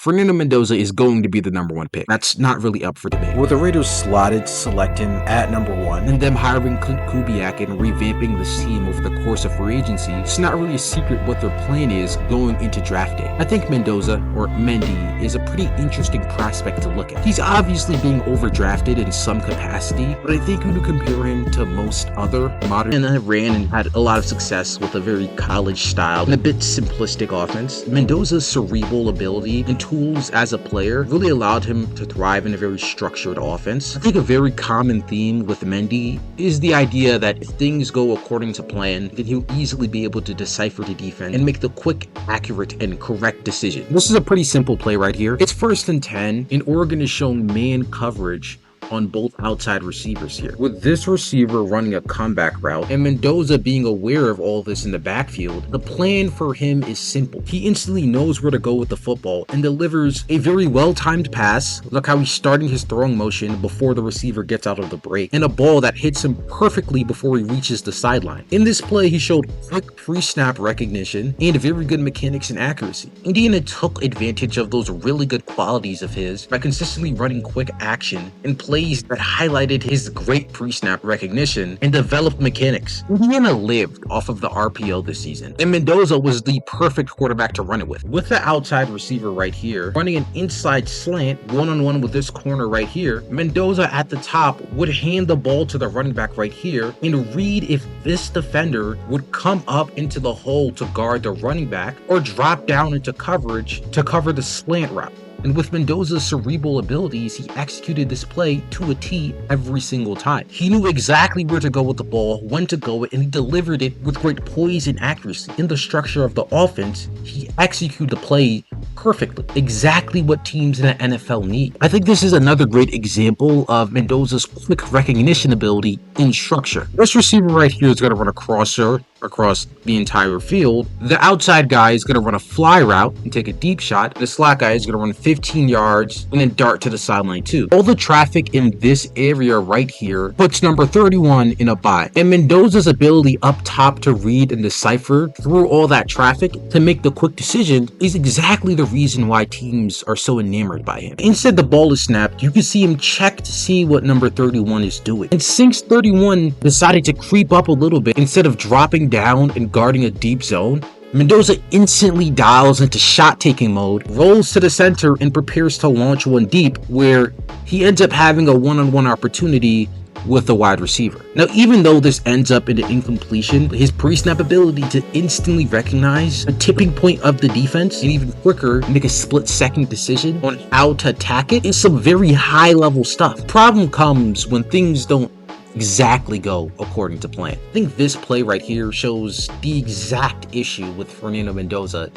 Fernando Mendoza is going to be the #1 pick. That's not really up for debate. With the Raiders slotted to select him at #1, And them hiring Clint Kubiak and revamping this team over the course of free agency, it's not really a secret what their plan is going into draft day. I think Mendoza, or Mendy, is a pretty interesting prospect to look at. He's obviously being overdrafted in some capacity, but I think when you compare him to most other modern and ran and had a lot of success with a very college style and a bit simplistic offense, Mendoza's cerebral ability and tools as a player really allowed him to thrive in a very structured offense. I think a very common theme with Mendy is the idea that if things go according to plan, then he'll easily be able to decipher the defense and make the quick, accurate, and correct decision. This is a pretty simple play right here. It's 1st and 10, and Oregon is showing man coverage on both outside receivers here, with this receiver running a comeback route and Mendoza being aware of all this in the backfield. The plan for him is simple. He instantly knows where to go with the football and delivers a very well-timed pass. Look how he's starting his throwing motion before the receiver gets out of the break, and a ball that hits him perfectly before he reaches the sideline. In this play, he showed quick pre-snap recognition and very good mechanics and accuracy. Indiana took advantage of those really good qualities of his by consistently running quick action and plays that highlighted his great pre-snap recognition and developed mechanics. Indiana lived off of the RPO this season, and Mendoza was the perfect quarterback to run it with. With the outside receiver right here, running an inside slant one-on-one with this corner right here, Mendoza at the top would hand the ball to the running back right here and read if this defender would come up into the hole to guard the running back or drop down into coverage to cover the slant route. And with Mendoza's cerebral abilities, he executed this play to a T every single time. He knew exactly where to go with the ball, when to go it, and he delivered it with great poise and accuracy. In the structure of the offense, he executed the play perfectly. Exactly what teams in the NFL need. I think this is another great example of Mendoza's quick recognition ability in structure. This receiver right here is going to run a crosser across the entire field. The outside guy is going to run a fly route and take a deep shot. The slot guy is going to run 15 yards and then dart to the sideline too. All the traffic in this area right here puts number 31 in a bind. And Mendoza's ability up top to read and decipher through all that traffic to make the quick decision is exactly the reason why teams are so enamored by him. Instead the ball is snapped, you can see him check to see what number 31 is doing. And since 31 decided to creep up a little bit instead of dropping down and guarding a deep zone, Mendoza instantly dials into shot-taking mode, rolls to the center, and prepares to launch one deep, where he ends up having a one-on-one opportunity with the wide receiver. Now, even though this ends up in an incompletion, his pre-snap ability to instantly recognize a tipping point of the defense and even quicker make a split-second decision on how to attack it is some very high-level stuff. Problem comes when things don't exactly go according to plan. I think this play right here shows the exact issue with Fernando Mendoza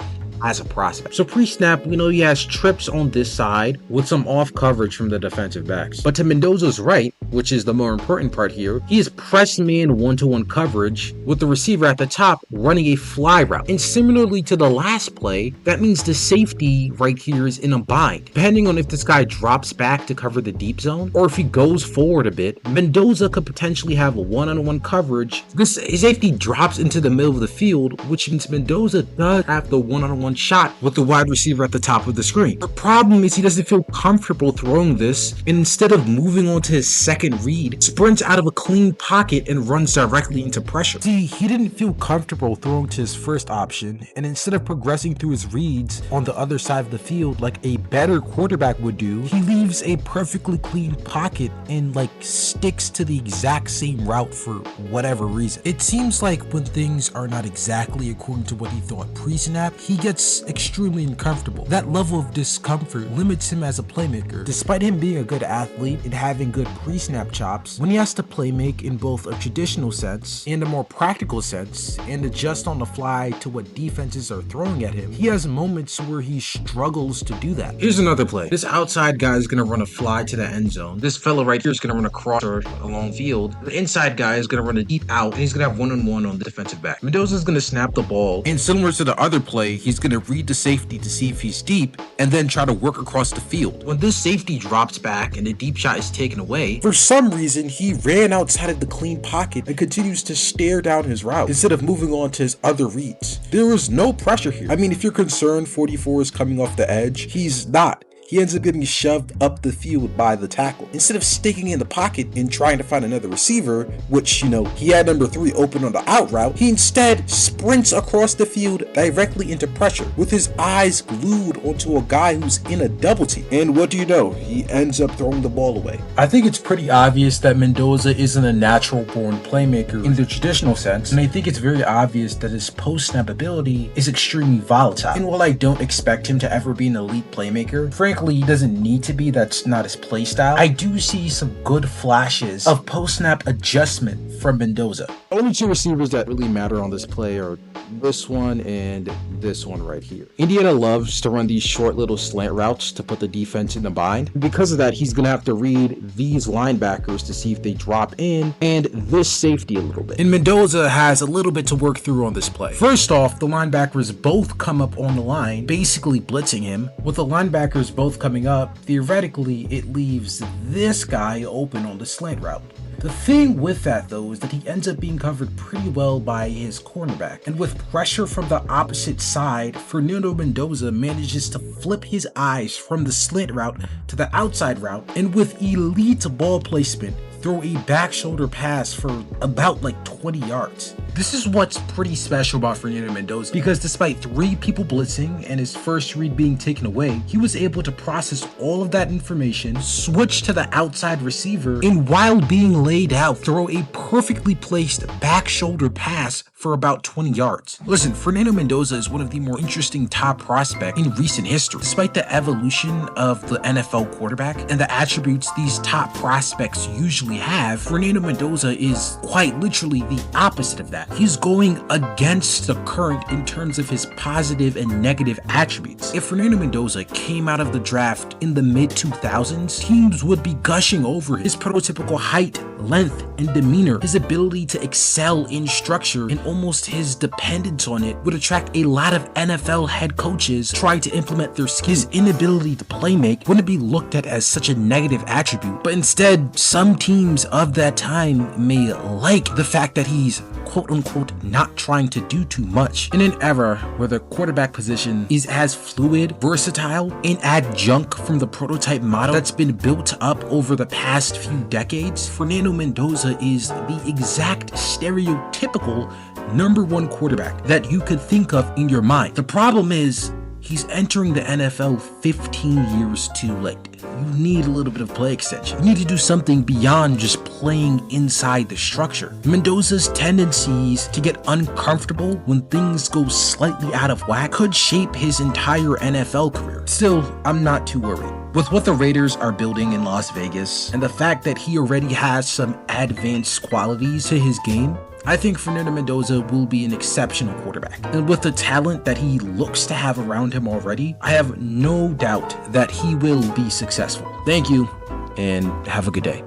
as a prospect. So pre-snap, we know he has trips on this side with some off coverage from the defensive backs. But to Mendoza's right, which is the more important part here, he is press man one-to-one coverage with the receiver at the top running a fly route. And similarly to the last play, that means the safety right here is in a bind. Depending on if this guy drops back to cover the deep zone or if he goes forward a bit, Mendoza could potentially have a one-on-one coverage. This safety drops into the middle of the field, which means Mendoza does have the one-on-one shot with the wide receiver at the top of the screen. The problem is he doesn't feel comfortable throwing this, and instead of moving on to his second read, sprints out of a clean pocket and runs directly into pressure. See, he didn't feel comfortable throwing to his first option, and instead of progressing through his reads on the other side of the field like a better quarterback would do, he leaves a perfectly clean pocket and sticks to the exact same route for whatever reason. It seems like when things are not exactly according to what he thought pre-snap, he gets extremely uncomfortable. That level of discomfort limits him as a playmaker. Despite him being a good athlete and having good pre-snap chops, when he has to playmake in both a traditional sense and a more practical sense and adjust on the fly to what defenses are throwing at him, he has moments where he struggles to do that. Here's another play. This outside guy is going to run a fly to the end zone. This fellow right here is going to run a crosser along field. The inside guy is going to run a deep out, and he's going to have one-on-one on the defensive back. Mendoza is going to snap the ball, and similar to the other play, he's going going to read the safety to see if he's deep and then try to work across the field. When this safety drops back and the deep shot is taken away, For some reason, he ran outside of the clean pocket and continues to stare down his route instead of moving on to his other reads. There is no pressure here. I mean, if you're concerned 44 is coming off the edge, he's not. He ends up getting shoved up the field by the tackle. Instead of sticking in the pocket and trying to find another receiver, which, he had number 3 open on the out route, he instead sprints across the field directly into pressure with his eyes glued onto a guy who's in a double team. And what do you know? He ends up throwing the ball away. I think it's pretty obvious that Mendoza isn't a natural born playmaker in the traditional sense, and I think it's very obvious that his post-snap ability is extremely volatile. And while I don't expect him to ever be an elite playmaker, frankly, he doesn't need to be. That's not his playstyle. I do see some good flashes of post-snap adjustment from Mendoza. the only 2 receivers that really matter on this play are this one and this one right here. Indiana loves to run these short little slant routes to put the defense in the bind. Because of that, he's going to have to read these linebackers to see if they drop in and this safety a little bit. And Mendoza has a little bit to work through on this play. First off, the linebackers both come up on the line, basically blitzing him. With the linebackers both coming up, theoretically, it leaves this guy open on the slant route. The thing with that though is that he ends up being covered pretty well by his cornerback, and with pressure from the opposite side, Fernando Mendoza manages to flip his eyes from the slant route to the outside route, and with elite ball placement, throw a back shoulder pass for about 20 yards. This is what's pretty special about Fernando Mendoza, because despite 3 people blitzing and his first read being taken away, he was able to process all of that information, switch to the outside receiver, and while being laid out, throw a perfectly placed back shoulder pass for about 20 yards. Listen, Fernando Mendoza is one of the more interesting top prospects in recent history. Despite the evolution of the NFL quarterback and the attributes these top prospects usually have, Fernando Mendoza is quite literally the opposite of that. He's going against the current in terms of his positive and negative attributes. If Fernando Mendoza came out of the draft in the mid-2000s, teams would be gushing over his prototypical height, length, and demeanor. His ability to excel in structure and almost his dependence on it would attract a lot of NFL head coaches trying to implement their skills. His inability to play make wouldn't be looked at as such a negative attribute, but instead, some teams of that time may like the fact that he's quote-unquote not trying to do too much. In an era where the quarterback position is as fluid, versatile, and adjunct from the prototype model that's been built up over the past few decades, Fernando Mendoza is the exact stereotypical #1 quarterback that you could think of in your mind. The problem is, he's entering the NFL 15 years too late. You need a little bit of play extension. You need to do something beyond just playing inside the structure. Mendoza's tendencies to get uncomfortable when things go slightly out of whack could shape his entire NFL career. Still, I'm not too worried. With what the Raiders are building in Las Vegas, and the fact that he already has some advanced qualities to his game, I think Fernando Mendoza will be an exceptional quarterback. And with the talent that he looks to have around him already, I have no doubt that he will be successful. Thank you, and have a good day.